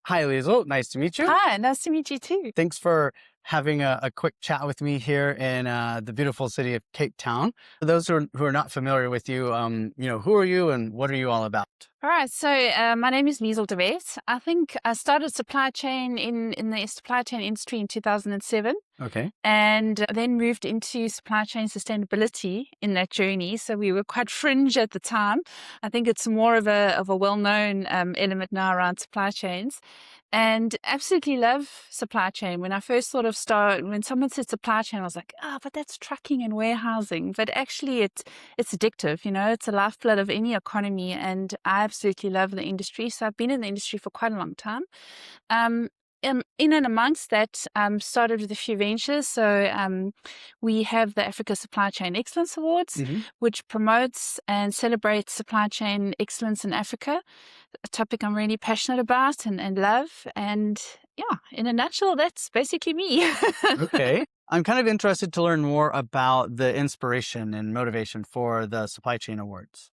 Hi, Liesl. Nice to meet you. Hi, nice to meet you too. Thanks for having a quick chat with me here in the beautiful city of Cape Town. For those who are not familiar with you, who are you and what are you all about? All right, so my name is Liesl De Wet. I think I started supply chain in the supply chain industry in 2007. Okay. And then moved into supply chain sustainability in that journey. So we were quite fringe at the time. I think it's more of a well-known element now around supply chains. And absolutely love supply chain. When I first sort of when someone said supply chain, I was like, but that's trucking and warehousing. But actually it's addictive, it's the lifeblood of any economy. And I absolutely love the industry. So I've been in the industry for quite a long time. In and amongst that, started with a few ventures. So we have the Africa Supply Chain Excellence Awards, which promotes and celebrates supply chain excellence in Africa, a topic I'm really passionate about and love. And yeah, in a nutshell, that's basically me. Okay. I'm kind of interested to learn more about the inspiration and motivation for the Supply Chain Awards.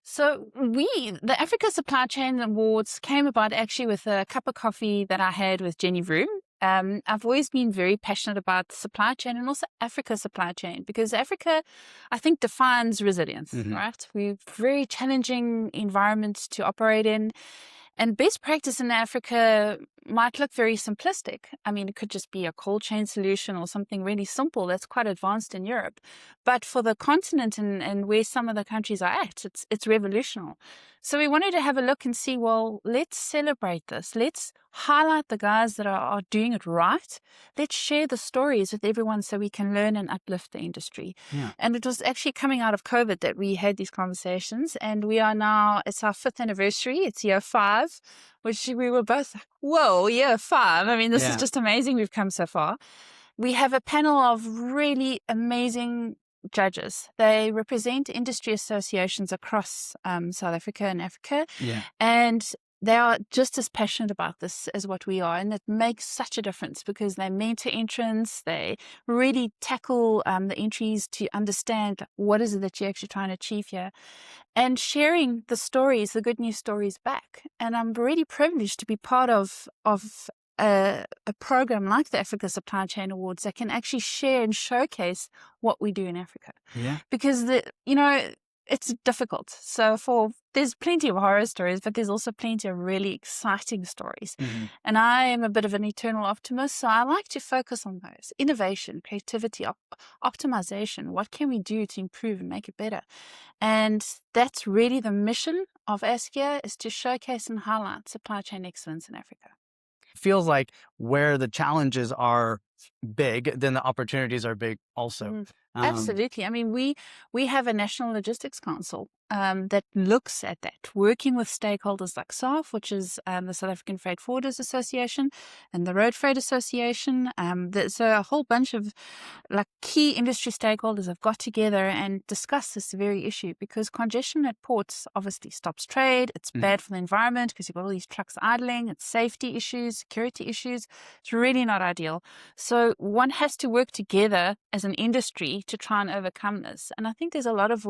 So the Africa Supply Chain Awards came about actually with a cup of coffee that I had with Jenny Vroom. I've always been very passionate about the supply chain and also Africa supply chain, because Africa, I think, defines resilience, right? We're very challenging environments to operate in. And best practice in Africa might look very simplistic. I mean, it could just be a cold chain solution or something really simple that's quite advanced in Europe. But for the continent and where some of the countries are at, it's revolutionary. So we wanted to have a look and see, well, let's celebrate this. Let's highlight the guys that are doing it right. Let's share the stories with everyone so we can learn and uplift the industry. Yeah. And it was actually coming out of COVID that we had these conversations. And we are now, it's our 5th anniversary. It's year 5, which we were both like, whoa, year 5. I mean, this is just amazing. We've come so far. We have a panel of really amazing judges. They represent industry associations across South Africa and Africa. Yeah. And they are just as passionate about this as what we are. And it makes such a difference because they mentor entrants. They really tackle the entries to understand what is it that you're actually trying to achieve here, and sharing the stories, the good news stories back. And I'm really privileged to be part of a program like the Africa Supply Chain Awards that can actually share and showcase what we do in Africa. Yeah. Because it's difficult. So there's plenty of horror stories, but there's also plenty of really exciting stories. And I am a bit of an eternal optimist, so I like to focus on those. Innovation, creativity, optimization. What can we do to improve and make it better? And that's really the mission of ASCEA, is to showcase and highlight supply chain excellence in Africa. Feels like where the challenges are big, then the opportunities are big also. Absolutely. I mean, we have a National Logistics Council that looks at that, working with stakeholders like SAF, which is the South African Freight Forwarders Association, and the Road Freight Association. So a whole bunch of key industry stakeholders have got together and discussed this very issue, because congestion at ports obviously stops trade. It's bad for the environment because you've got all these trucks idling. It's safety issues, security issues. It's really not ideal. So one has to work together as an industry to try and overcome this. And I think there's a lot of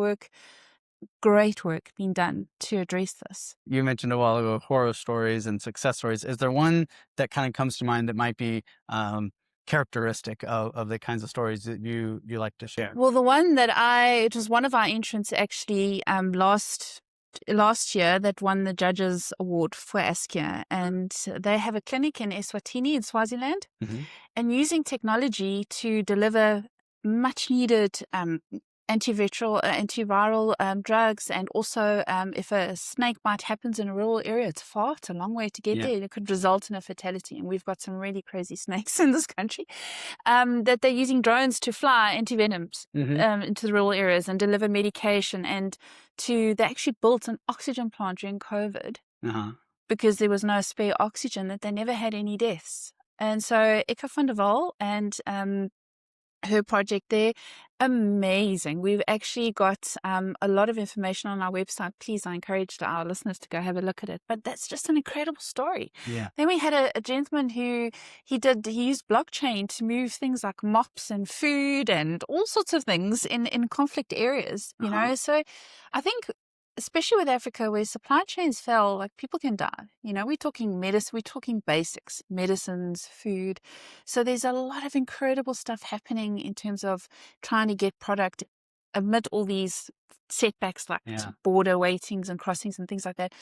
great work being done to address this. You mentioned a while ago horror stories and success stories. Is there one that kind of comes to mind that might be characteristic of the kinds of stories that you like to share? Well, the one that it was one of our entrants actually last year that won the Judges Award for ASCEA, and they have a clinic in Eswatini in Swaziland, and using technology to deliver much needed antiviral drugs, and also if a snake bite happens in a rural area, it's a long way to get there, and it could result in a fatality. And we've got some really crazy snakes in this country, that they're using drones to fly antivenoms into the rural areas and deliver medication. And they actually built an oxygen plant during COVID because there was no spare oxygen, that they never had any deaths. And so Eka van der Wal and her project there, amazing. We've actually got a lot of information on our website. Please, I encourage our listeners to go have a look at it. But that's just an incredible story. Yeah. Then we had a gentleman who he used blockchain to move things like mops and food and all sorts of things in conflict areas, you know. So I think especially with Africa, where supply chains fail, like people can die. You know, we're talking medicine, we're talking basics, medicines, food. So there's a lot of incredible stuff happening in terms of trying to get product amid all these setbacks like Yeah. border waitings and crossings and things like that.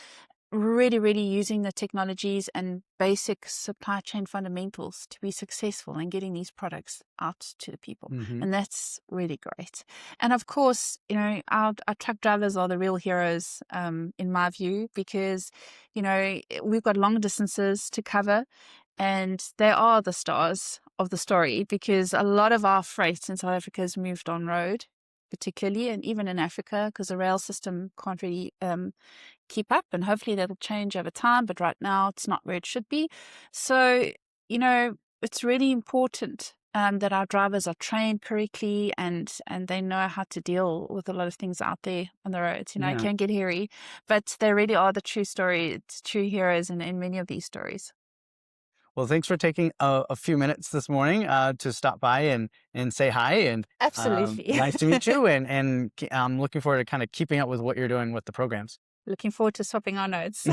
Really using the technologies and basic supply chain fundamentals to be successful in getting these products out to the people. Hmm. And that's really great. And of course, you know, our truck drivers are the real heroes, in my view, because, you know, we've got long distances to cover and they are the stars of the story, because a lot of our freight in South Africa has moved on road, particularly, and even in Africa, because the rail system can't really keep up, and hopefully that'll change over time, but right now it's not where it should be. So, you know, it's really important that our drivers are trained correctly and they know how to deal with a lot of things out there on the roads. You know, it Yeah. can get hairy, but they really are the true story, it's true heroes in many of these stories. Well, thanks for taking a few minutes this morning to stop by and say hi. And Absolutely. nice to meet you. And I'm looking forward to kind of keeping up with what you're doing with the programs. Looking forward to swapping our notes.